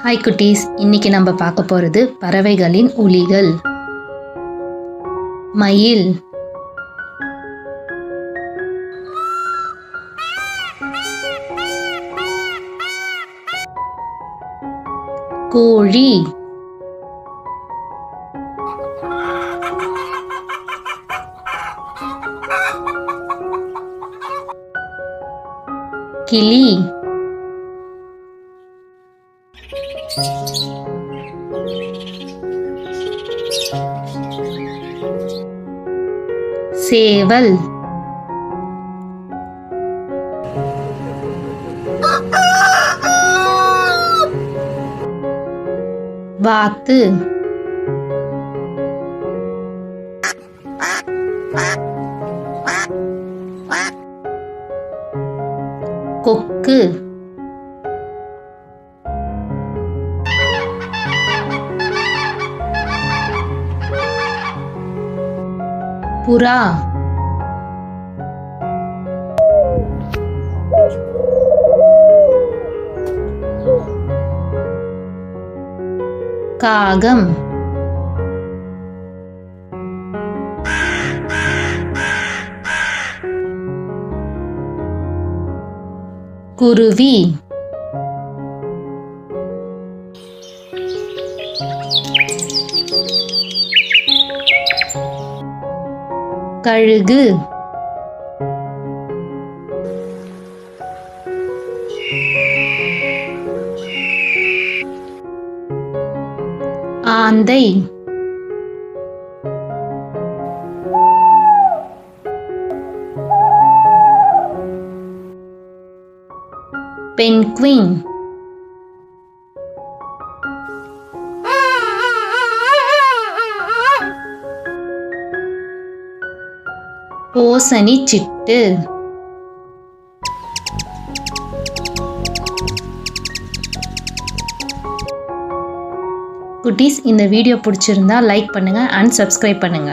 Hi குட்டீஸ், இன்னைக்கு நம்ம பார்க்க போகிறது பறவைகளின் ஒலிகள். மயில், கோழி, கிளி, சேவல், வாத்து, கொக்கு, புறா, காகம், குருவி, கழுகு, ஆந்தை, பென்குயின், ஓசனி சிட்டு. குட்டீஸ், இந்த வீடியோ பிடிச்சிருந்தா லைக் பண்ணுங்க அண்ட் சப்ஸ்கிரைப் பண்ணுங்க.